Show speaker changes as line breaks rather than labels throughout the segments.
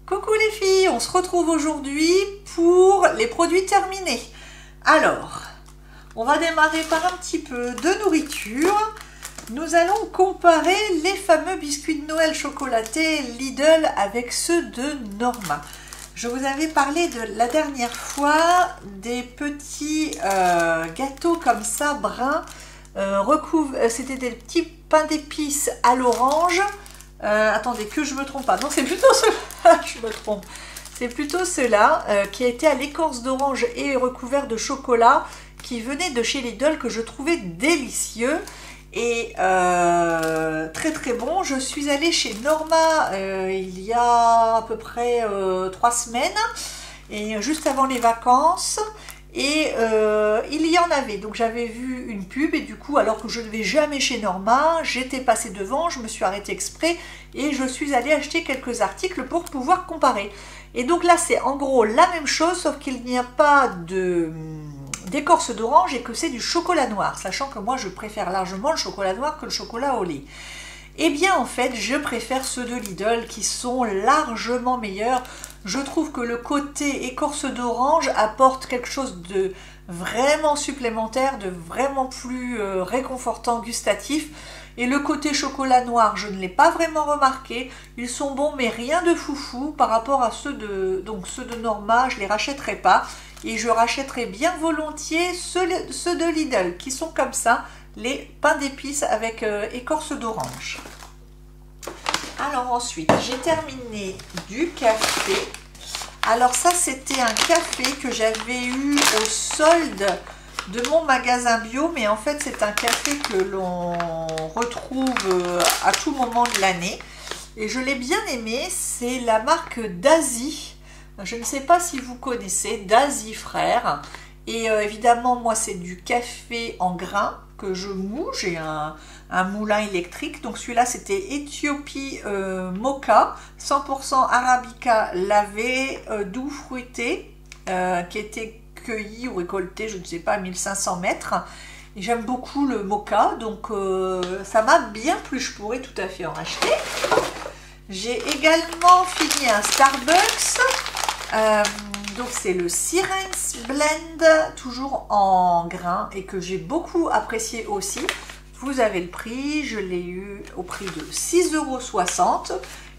Coucou les filles, on se retrouve aujourd'hui pour les produits terminés. Alors, on va démarrer par un petit peu de nourriture. Nous allons comparer les fameux biscuits de Noël chocolatés Lidl avec ceux de Norma. Je vous avais parlé de la dernière fois des petits gâteaux comme ça, bruns, c'était des petits pains d'épices à l'orange. Attendez, que je me trompe pas. Non, c'est plutôt ceux-là, je me trompe. C'est plutôt ceux-là qui a été à l'écorce d'orange et recouvert de chocolat, qui venait de chez Lidl, que je trouvais délicieux et très très bon. Je suis allée chez Norma il y a à peu près 3 semaines, et juste avant les vacances. Et il y en avait, donc j'avais vu une pub et du coup, alors que je ne vais jamais chez Norma, j'étais passée devant, je me suis arrêtée exprès et je suis allée acheter quelques articles pour pouvoir comparer. Et donc là, c'est en gros la même chose, sauf qu'il n'y a pas d'écorce d'orange et que c'est du chocolat noir, sachant que moi je préfère largement le chocolat noir que le chocolat au lait. Eh bien en fait, je préfère ceux de Lidl qui sont largement meilleurs. Je trouve que le côté écorce d'orange apporte quelque chose de vraiment supplémentaire, de vraiment plus réconfortant, gustatif. Et le côté chocolat noir, je ne l'ai pas vraiment remarqué. Ils sont bons, mais rien de foufou par rapport à ceux de Norma. Je ne les rachèterai pas. Et je rachèterai bien volontiers ceux de Lidl, qui sont comme ça, les pains d'épices avec écorce d'orange. Alors ensuite, j'ai terminé du café. Alors ça, c'était un café que j'avais eu au solde de mon magasin bio, mais en fait, c'est un café que l'on retrouve à tout moment de l'année. Et je l'ai bien aimé, c'est la marque Dazi. Je ne sais pas si vous connaissez Dazi Frères. Et évidemment, moi, c'est du café en grains que je moule. J'ai un moulin électrique. Donc celui-là, c'était Éthiopie Mocha, 100% Arabica lavé, doux fruité, qui était cueilli ou récolté, je ne sais pas, à 1500 mètres. Et j'aime beaucoup le mocha, donc ça m'a bien plu. Je pourrais tout à fait en acheter. J'ai également fini un Starbucks. Donc c'est le Sirens Blend, toujours en grains, et que j'ai beaucoup apprécié aussi. Vous avez le prix, je l'ai eu au prix de 6,60 €.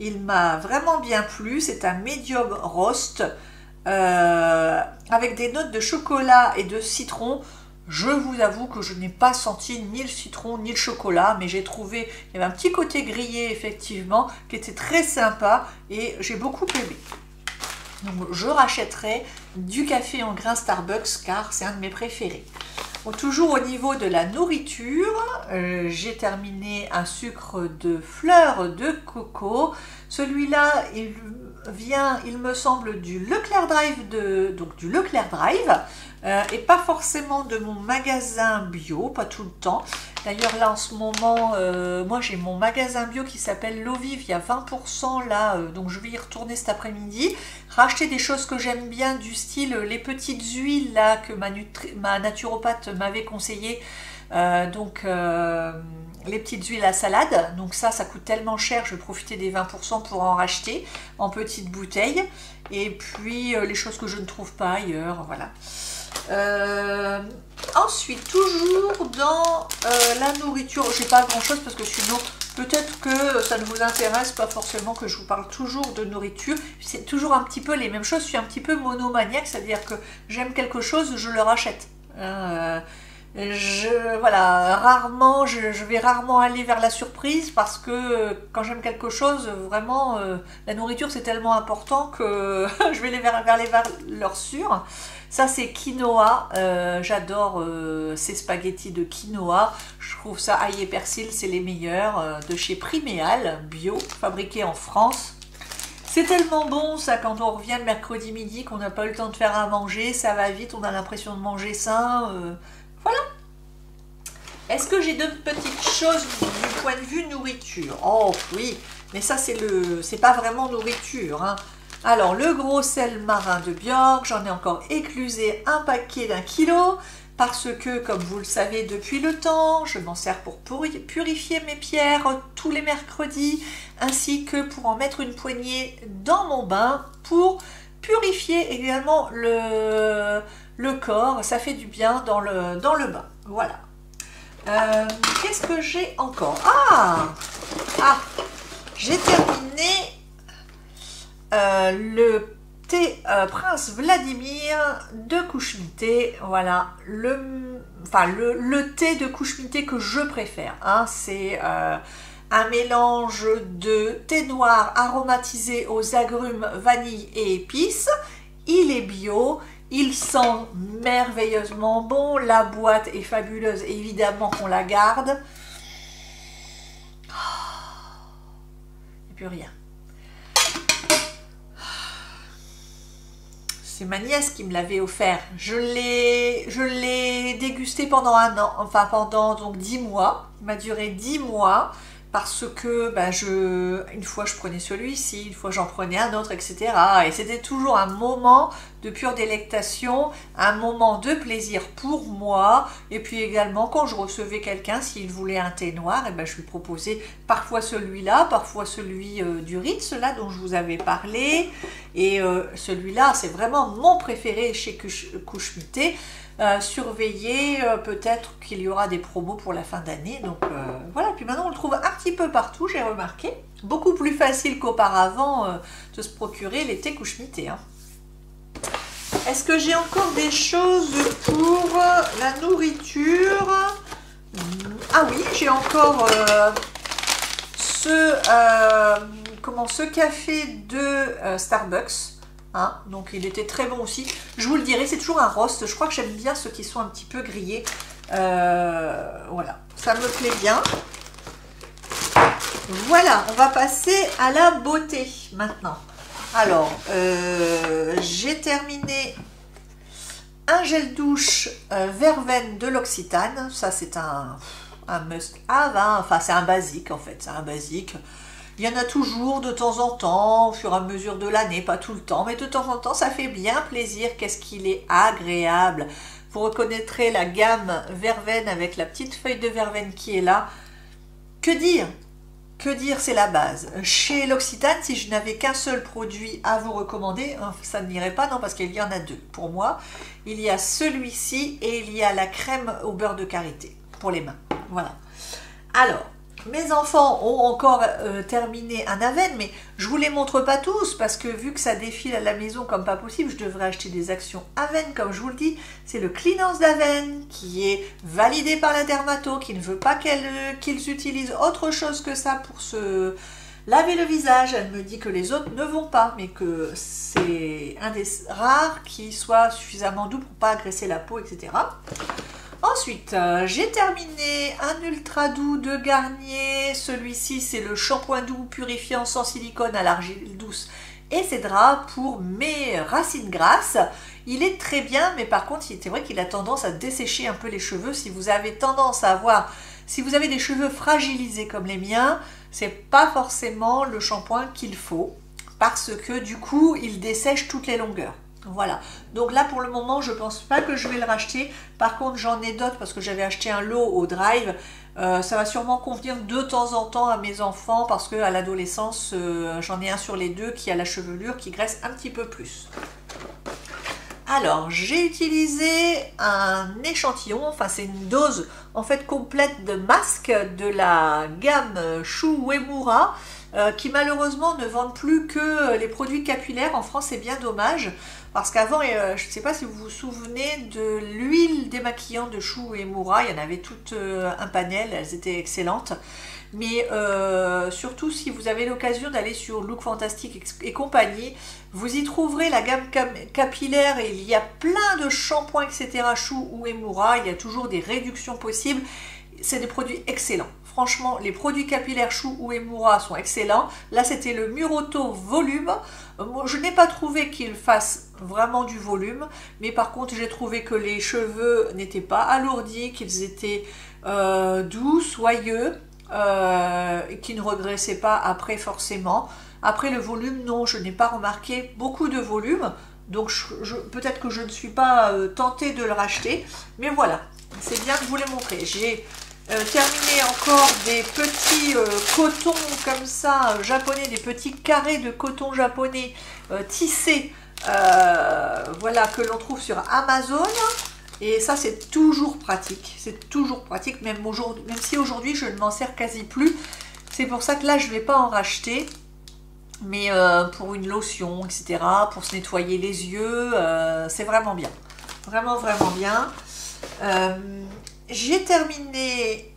Il m'a vraiment bien plu, c'est un medium roast avec des notes de chocolat et de citron. Je vous avoue que je n'ai pas senti ni le citron ni le chocolat, mais j'ai trouvé, il y avait un petit côté grillé effectivement, qui était très sympa et j'ai beaucoup aimé. Donc je rachèterai du café en grains Starbucks car c'est un de mes préférés. Bon, toujours au niveau de la nourriture, j'ai terminé un sucre de fleur de coco. Celui-là, il vient, il me semble, du Leclerc Drive, donc du Leclerc Drive, et pas forcément de mon magasin bio, pas tout le temps. D'ailleurs là en ce moment, moi j'ai mon magasin bio qui s'appelle L'Eau Vive, il y a 20% là, donc je vais y retourner cet après-midi, racheter des choses que j'aime bien du style les petites huiles là que ma naturopathe m'avait conseillé, les petites huiles à salade, donc ça coûte tellement cher, je vais profiter des 20% pour en racheter en petites bouteilles, et puis les choses que je ne trouve pas ailleurs, voilà. Ensuite, toujours dans la nourriture, j'ai pas grand chose parce que sinon peut-être que ça ne vous intéresse pas forcément que je vous parle toujours de nourriture. C'est toujours un petit peu les mêmes choses. Je suis un petit peu monomaniaque, c'est-à-dire que j'aime quelque chose, je le rachète. Voilà, rarement, je vais rarement aller vers la surprise parce que quand j'aime quelque chose, vraiment, la nourriture c'est tellement important que je vais aller vers les valeurs sûres. Ça c'est quinoa, j'adore ces spaghettis de quinoa, je trouve ça ail et persil, c'est les meilleurs, de chez Priméal, bio, fabriqués en France. C'est tellement bon ça quand on revient le mercredi midi, qu'on n'a pas eu le temps de faire à manger, ça va vite, on a l'impression de manger sain, voilà. Est-ce que j'ai d'autres petites choses du point de vue nourriture? Oh oui, mais ça c'est pas vraiment nourriture, hein. Alors, le gros sel marin de Bjork, j'en ai encore éclusé un paquet d'1 kg. parce que, comme vous le savez depuis le temps, je m'en sers pour purifier mes pierres tous les mercredis, ainsi que pour en mettre une poignée dans mon bain pour purifier également le corps. Ça fait du bien dans le bain. Voilà. Qu'est-ce que j'ai encore? J'ai terminé le thé Prince Vladimir de Couche-Mité. Voilà, le thé de Couche-Mité que je préfère. Hein. C'est un mélange de thé noir aromatisé aux agrumes, vanille et épices. Il est bio, il sent merveilleusement bon. La boîte est fabuleuse, évidemment qu'on la garde. Et puis rien. C'est ma nièce qui me l'avait offert. Je l'ai dégusté pendant un an, enfin pendant donc 10 mois. Il m'a duré 10 mois parce que une fois je prenais celui-ci, une fois j'en prenais un autre, etc. Et c'était toujours un moment de pure délectation, un moment de plaisir pour moi. Et puis également quand je recevais quelqu'un, s'il voulait un thé noir, je lui proposais parfois celui-là, parfois celui du Ritz, là dont je vous avais parlé. Et celui-là, c'est vraiment mon préféré chez Couche-Mité. Surveillez, peut-être qu'il y aura des promos pour la fin d'année. Donc voilà, puis maintenant on le trouve un petit peu partout, j'ai remarqué. Beaucoup plus facile qu'auparavant de se procurer les thés Couche-Mité. Hein. Est-ce que j'ai encore des choses pour la nourriture? Ah oui, j'ai encore ce café de Starbucks. Hein, donc il était très bon aussi. Je vous le dirai, c'est toujours un roast. Je crois que j'aime bien ceux qui sont un petit peu grillés. Voilà, ça me plaît bien. Voilà, on va passer à la beauté maintenant. Alors, j'ai terminé un gel douche verveine de l'Occitane. Ça, c'est un must-have. Hein. Enfin, c'est un basique en fait. C'est un basique. Il y en a toujours de temps en temps, au fur et à mesure de l'année, pas tout le temps, mais de temps en temps, ça fait bien plaisir. Qu'est-ce qu'il est agréable. Vous reconnaîtrez la gamme verveine avec la petite feuille de verveine qui est là. Que dire? Que dire, c'est la base. Chez l'Occitane, si je n'avais qu'un seul produit à vous recommander, ça n'irait pas, non, parce qu'il y en a deux. Pour moi, il y a celui-ci et il y a la crème au beurre de karité pour les mains. Voilà. Alors, mes enfants ont encore terminé un Aven, mais je vous les montre pas tous parce que vu que ça défile à la maison comme pas possible, je devrais acheter des actions Aven, comme je vous le dis. C'est le Cleanance d'Aven qui est validé par la dermato, qui ne veut pas qu'ils utilisent autre chose que ça pour se laver le visage. Elle me dit que les autres ne vont pas, mais que c'est un des rares qui soit suffisamment doux pour pas agresser la peau, etc. Ensuite, j'ai terminé un ultra doux de Garnier. Celui-ci, c'est le shampoing doux purifiant sans silicone à l'argile douce et cédra pour mes racines grasses. Il est très bien, mais par contre, c'est vrai qu'il a tendance à dessécher un peu les cheveux. Si vous avez tendance à avoir, si vous avez des cheveux fragilisés comme les miens, c'est pas forcément le shampoing qu'il faut parce que du coup, il dessèche toutes les longueurs. Voilà, donc là pour le moment je pense pas que je vais le racheter. Par contre j'en ai d'autres parce que j'avais acheté un lot au Drive. Ça va sûrement convenir de temps en temps à mes enfants parce que à l'adolescence j'en ai un sur les deux qui a la chevelure qui graisse un petit peu plus. Alors j'ai utilisé un échantillon, enfin c'est une dose en fait complète de masques de la gamme Shu Uemura qui malheureusement ne vendent plus que les produits capillaires. En France c'est bien dommage. Parce qu'avant, je ne sais pas si vous vous souvenez de l'huile démaquillante de Shu Uemura, il y en avait tout un panel, elles étaient excellentes. Mais surtout si vous avez l'occasion d'aller sur Look Fantastic et compagnie, vous y trouverez la gamme capillaire et il y a plein de shampoings, etc. Shu Uemura, il y a toujours des réductions possibles. C'est des produits excellents. Franchement, les produits capillaires Shu Uemura sont excellents. Là, c'était le Muroto Volume. Moi, je n'ai pas trouvé qu'il fasse vraiment du volume, mais par contre, j'ai trouvé que les cheveux n'étaient pas alourdis, qu'ils étaient doux, soyeux, et qui ne regressaient pas après forcément. Après le volume, non, je n'ai pas remarqué beaucoup de volume. Donc peut-être que je ne suis pas tentée de le racheter, mais voilà, c'est bien de vous les montrer. J'ai terminé encore des petits cotons comme ça, japonais, des petits carrés de coton japonais tissés, voilà, que l'on trouve sur Amazon. Et ça, c'est toujours pratique. C'est toujours pratique, même si aujourd'hui, je ne m'en sers quasi plus. C'est pour ça que là, je ne vais pas en racheter. Mais pour une lotion, etc., pour se nettoyer les yeux, c'est vraiment bien. Vraiment, vraiment bien. J'ai terminé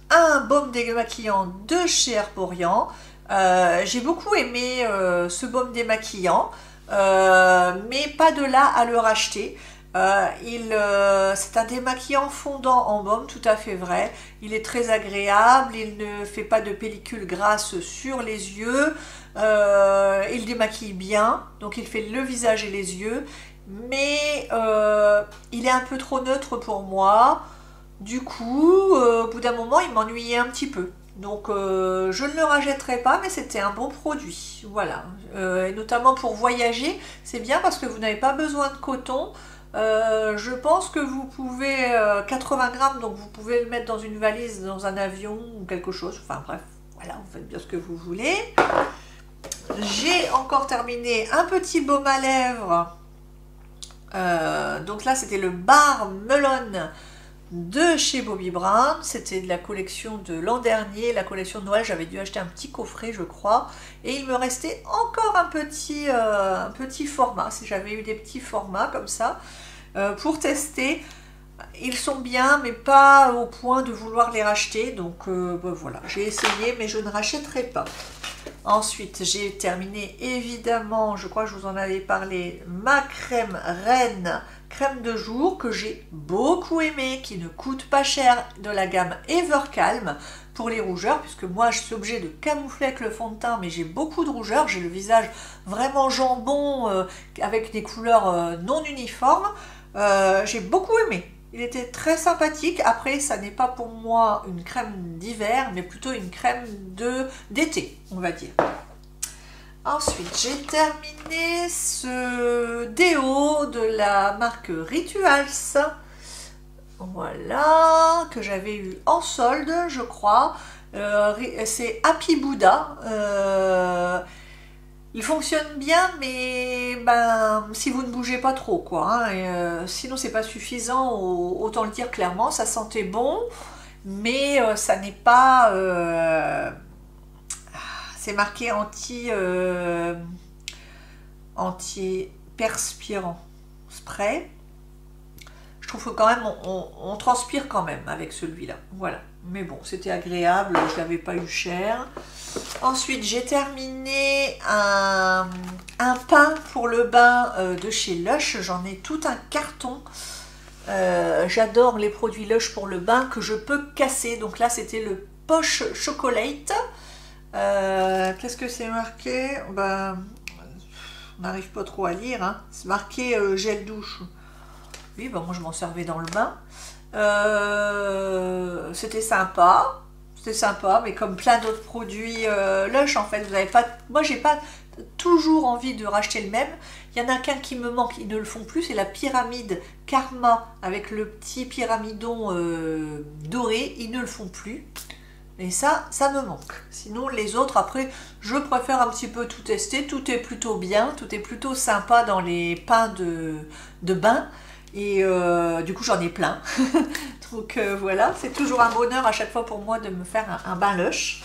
un baume démaquillant de chez Herborian. J'ai beaucoup aimé ce baume démaquillant, mais pas de là à le racheter. C'est un démaquillant fondant en baume, tout à fait vrai. Il est très agréable, il ne fait pas de pellicule grasse sur les yeux. Il démaquille bien, donc il fait le visage et les yeux. Mais il est un peu trop neutre pour moi. Du coup, au bout d'un moment, il m'ennuyait un petit peu. Donc je ne le rachèterai pas, mais c'était un bon produit. Voilà. Et notamment pour voyager, c'est bien parce que vous n'avez pas besoin de coton. Je pense que vous pouvez 80 grammes, donc vous pouvez le mettre dans une valise, dans un avion ou quelque chose. Enfin bref, voilà, vous faites bien ce que vous voulez. J'ai encore terminé un petit baume à lèvres. Donc là, c'était le Bar Melon de chez Bobbi Brown. C'était de la collection de l'an dernier, la collection de Noël. J'avais dû acheter un petit coffret, je crois. Et il me restait encore un petit format. Si j'avais eu des petits formats comme ça pour tester. Ils sont bien, mais pas au point de vouloir les racheter. Donc voilà, j'ai essayé, mais je ne rachèterai pas. Ensuite, j'ai terminé, évidemment, je crois que je vous en avais parlé, ma crème Reine, crème de jour que j'ai beaucoup aimée, qui ne coûte pas cher, de la gamme Evercalm pour les rougeurs, puisque moi je suis obligée de camoufler avec le fond de teint, mais j'ai beaucoup de rougeurs, j'ai le visage vraiment jambon, avec des couleurs non uniformes. J'ai beaucoup aimé. Il était très sympathique. Après, ça n'est pas pour moi une crème d'hiver, mais plutôt une crème d'été, on va dire. Ensuite, j'ai terminé ce déo de la marque Rituals. Voilà, que j'avais eu en solde, je crois. C'est Happy Buddha. Il fonctionne bien, mais si vous ne bougez pas trop, quoi. Hein, sinon, c'est pas suffisant. Autant le dire clairement, ça sentait bon, mais ça n'est pas. C'est marqué anti-perspirant spray. Je trouve que quand même, on transpire quand même avec celui-là. Voilà. Mais bon, c'était agréable. Je l'avais pas eu cher. Ensuite, j'ai terminé un pain pour le bain de chez Lush. J'en ai tout un carton. J'adore les produits Lush pour le bain que je peux casser. Donc là, c'était le Poche Chocolate. Qu'est-ce que c'est marqué? On n'arrive pas trop à lire. Hein. C'est marqué gel douche. Oui, moi je m'en servais dans le bain. C'était sympa. C'était sympa, mais comme plein d'autres produits Lush, en fait, vous n'avez pas. Moi, j'ai pas toujours envie de racheter le même. Il y en a qu'un qui me manque, ils ne le font plus, c'est la pyramide Karma avec le petit pyramidon doré. Ils ne le font plus. Et ça me manque. Sinon, les autres, après, je préfère un petit peu tout tester. Tout est plutôt bien, tout est plutôt sympa dans les pains de bain. Et du coup, j'en ai plein. Donc voilà, c'est toujours un bonheur à chaque fois pour moi de me faire un bain Lush.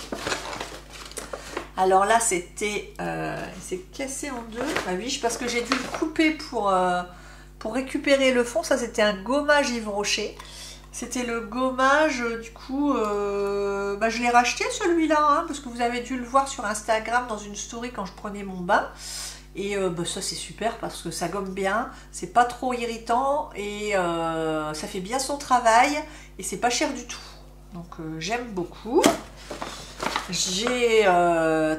Alors là, c'était... c'est cassé en deux. Ah oui, parce que j'ai dû le couper pour récupérer le fond. Ça, c'était un gommage Yves Rocher. C'était le gommage, du coup, je l'ai racheté celui-là, hein, parce que vous avez dû le voir sur Instagram dans une story quand je prenais mon bain. Et ça c'est super parce que ça gomme bien, c'est pas trop irritant et ça fait bien son travail et c'est pas cher du tout. Donc j'aime beaucoup. J'ai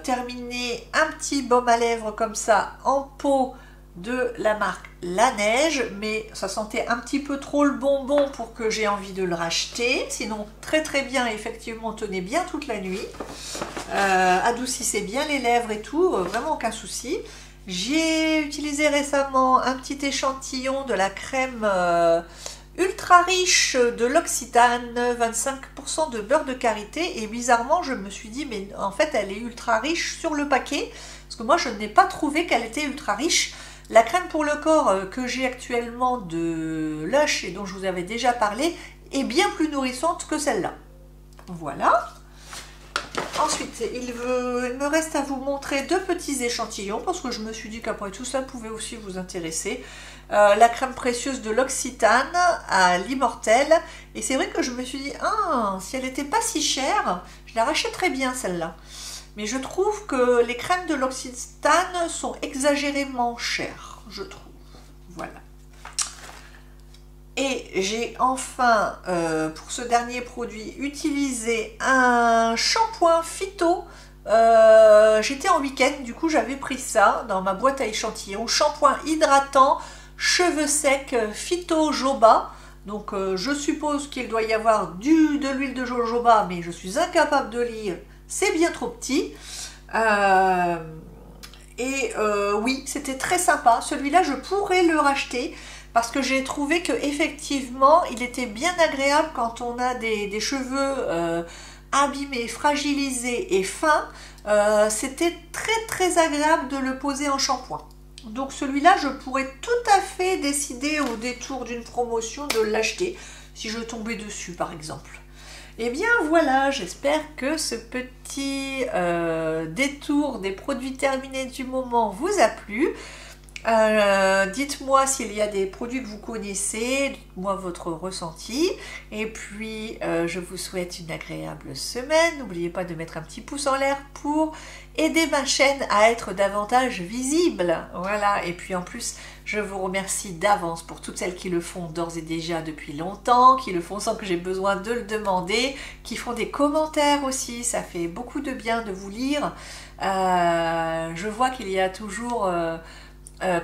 terminé un petit baume à lèvres comme ça en pot de la marque La Neige, mais ça sentait un petit peu trop le bonbon pour que j'ai envie de le racheter. Sinon très très bien, effectivement, tenait bien toute la nuit, adoucissait bien les lèvres et tout, vraiment aucun souci. J'ai utilisé récemment un petit échantillon de la crème ultra riche de L'Occitane, 25% de beurre de karité, et bizarrement je me suis dit mais en fait elle est ultra riche sur le paquet, parce que moi je n'ai pas trouvé qu'elle était ultra riche. La crème pour le corps que j'ai actuellement de Lush et dont je vous avais déjà parlé est bien plus nourrissante que celle-là. Voilà. Ensuite, il me reste à vous montrer deux petits échantillons, parce que je me suis dit qu'après tout ça pouvait aussi vous intéresser. La crème précieuse de L'Occitane à l'Immortel. Et c'est vrai que je me suis dit, ah, si elle n'était pas si chère, je la rachèterais bien celle-là. Mais je trouve que les crèmes de L'Occitane sont exagérément chères, je trouve. Voilà. Et j'ai enfin, pour ce dernier produit, utilisé un shampoing phyto. J'étais en week-end, du coup j'avais pris ça dans ma boîte à échantillons. Shampoing hydratant, cheveux secs, phyto jojoba. Donc je suppose qu'il doit y avoir de l'huile de jojoba, mais je suis incapable de lire. C'est bien trop petit. Oui, c'était très sympa. Celui-là, je pourrais le racheter. Parce que j'ai trouvé que effectivement, il était bien agréable quand on a des cheveux abîmés, fragilisés et fins. C'était très agréable de le poser en shampoing. Donc celui-là, je pourrais tout à fait décider au détour d'une promotion de l'acheter, si je tombais dessus par exemple. Et bien voilà, j'espère que ce petit détour des produits terminés du moment vous a plu. Dites-moi s'il y a des produits que vous connaissez, dites-moi votre ressenti, et puis je vous souhaite une agréable semaine. N'oubliez pas de mettre un petit pouce en l'air pour aider ma chaîne à être davantage visible. Voilà, et puis en plus je vous remercie d'avance pour toutes celles qui le font d'ores et déjà depuis longtemps, qui le font sans que j'ai besoin de le demander, qui font des commentaires aussi, ça fait beaucoup de bien de vous lire. Je vois qu'il y a toujours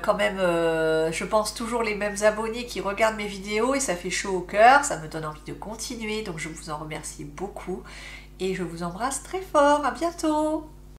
quand même, je pense toujours les mêmes abonnés qui regardent mes vidéos et ça fait chaud au cœur, ça me donne envie de continuer, donc je vous en remercie beaucoup et je vous embrasse très fort, à bientôt.